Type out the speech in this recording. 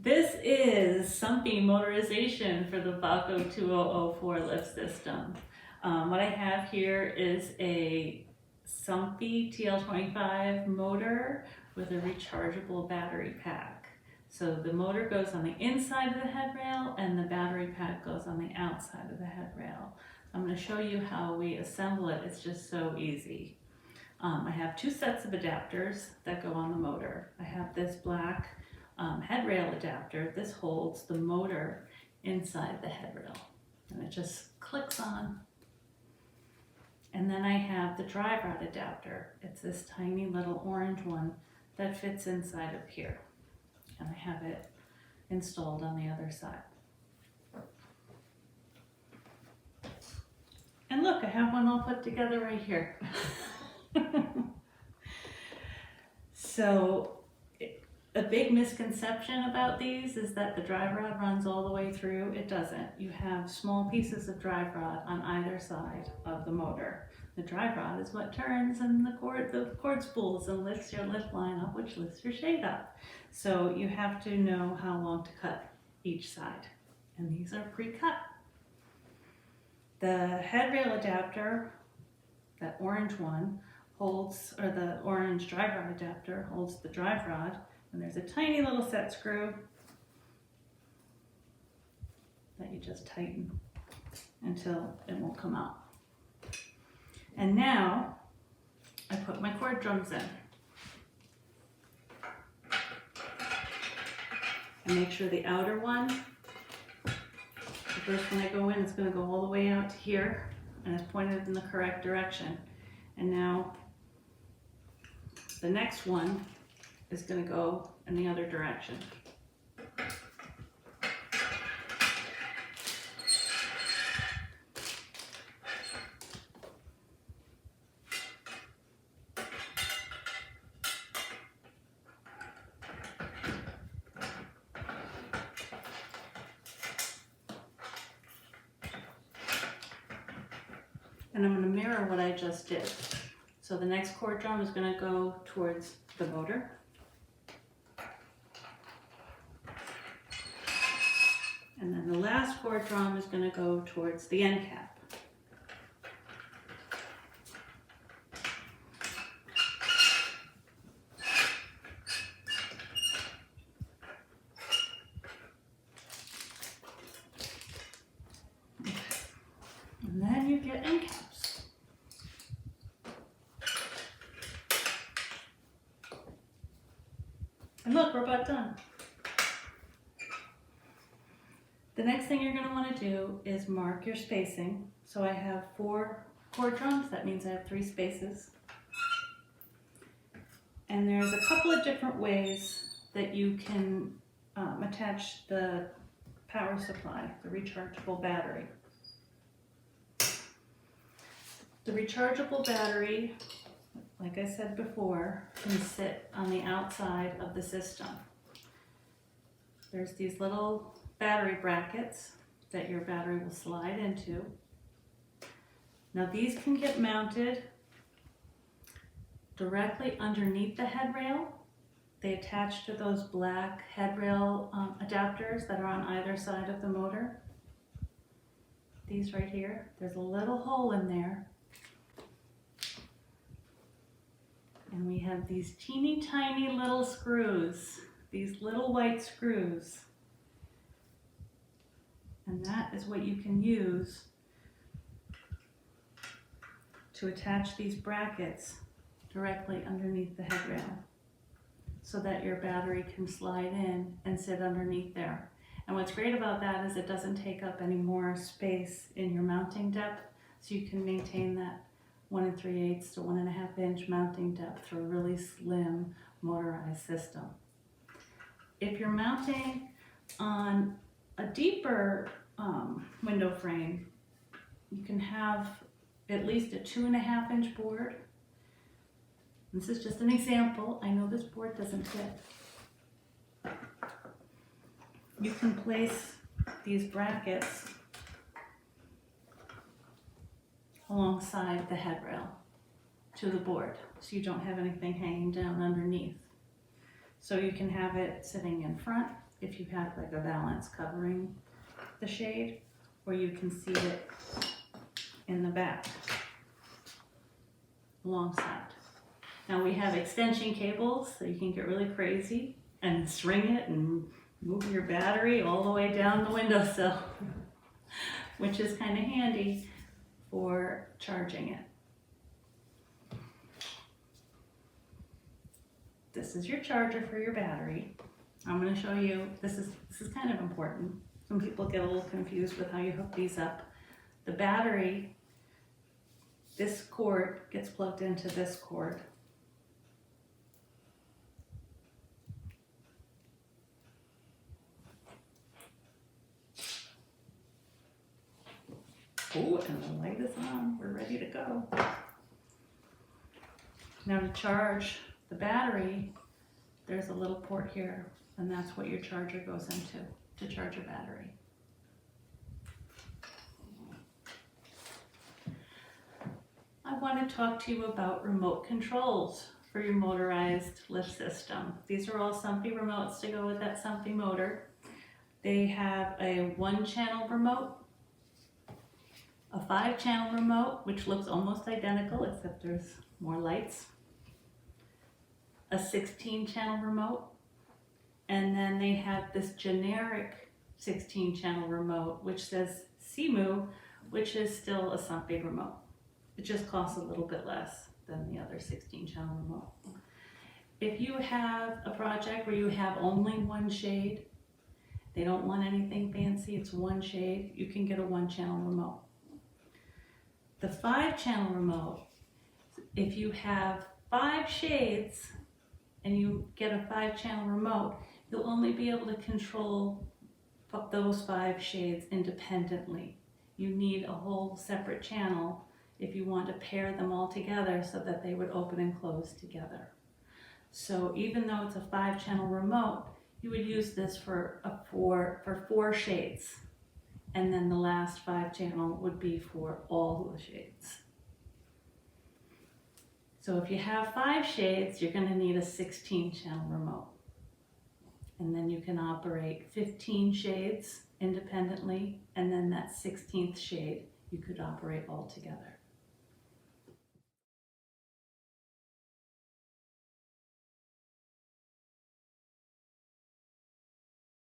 This is Somfy Motorization for the Vako 2004 lift system. What I have here is a Somfy TL25 motor with a rechargeable battery pack. So the motor goes on the inside of the headrail and the battery pack goes on the outside of the headrail. I'm going to show you how we assemble it. It's just so easy. I have two sets of adapters that go on the motor. I have this black headrail adapter. This holds the motor inside the headrail and it just clicks on. And then I have the drive rod adapter. It's this tiny little orange one that fits inside of here. And I have it installed on the other side. And look, I have one all put together right here. So a big misconception about these is that the drive rod runs all the way through. It doesn't. You have small pieces of drive rod on either side of the motor. The drive rod is what turns and the cord spools and lifts your lift line up, which lifts your shade up. So you have to know how long to cut each side. And these are pre-cut. The headrail adapter, that orange one, holds, or the orange drive rod adapter holds the drive rod. And there's a tiny little set screw that you just tighten until it won't come out. And now I put my cord drums in. I make sure the outer one, the first one I go in, is going to go all the way out to here and it's pointed in the correct direction. And now the next one is going to go in the other direction. And I'm going to mirror what I just did. So the next cord drum is going to go towards the motor. And then the last cord drum is going to go towards the end cap. And then you get end caps. And look, we're about done. The next thing you're going to want to do is mark your spacing. So I have 4 cord drums, that means I have 3 spaces. And there's a couple of different ways that you can attach the power supply, the rechargeable battery. The rechargeable battery, like I said before, can sit on the outside of the system. There's these little battery brackets that your battery will slide into. Now these can get mounted directly underneath the headrail. They attach to those black headrail adapters that are on either side of the motor. These right here, there's a little hole in there. And we have these teeny tiny little screws, these little white screws. And that is what you can use to attach these brackets directly underneath the headrail so that your battery can slide in and sit underneath there. And what's great about that is it doesn't take up any more space in your mounting depth, so you can maintain that 1 3/8 to 1.5 inch mounting depth for a really slim motorized system. If you're mounting on a deeper window frame, you can have at least a 2.5 inch board. This is just an example. I know this board doesn't fit. You can place these brackets alongside the headrail to the board so you don't have anything hanging down underneath. So you can have it sitting in front. if you have like a valance covering the shade, or you can see it in the back alongside. Now we have extension cables, so you can get really crazy and string it and move your battery all the way down the windowsill, which is kind of handy for charging it. This is your charger for your battery. I'm going to show you, this is kind of important. Some people get a little confused with how you hook these up. The battery, this cord gets plugged into this cord. Oh, and the light is on. We're ready to go. Now to charge the battery, there's a little port here, and that's what your charger goes into, to charge your battery. I want to talk to you about remote controls for your motorized lift system. These are all Somfy remotes to go with that Somfy motor. They have a 1-channel remote, a 5-channel remote, which looks almost identical except there's more lights, a 16-channel remote, and then they have this generic 16-channel remote which says CMU, which is still a Somfy remote. It just costs a little bit less than the other 16-channel remote. If you have a project where you have only one shade, they don't want anything fancy, it's one shade, you can get a 1-channel remote. The 5-channel remote, if you have 5 shades and you get a 5-channel remote, you'll only be able to control those 5 shades independently. You need a whole separate channel if you want to pair them all together so that they would open and close together. So even though it's a 5-channel remote, you would use this for 4 shades. And then the last 5-channel would be for all the shades. So if you have 5 shades, you're going to need a 16-channel remote. And then you can operate 15 shades independently, and then that 16th shade you could operate all together.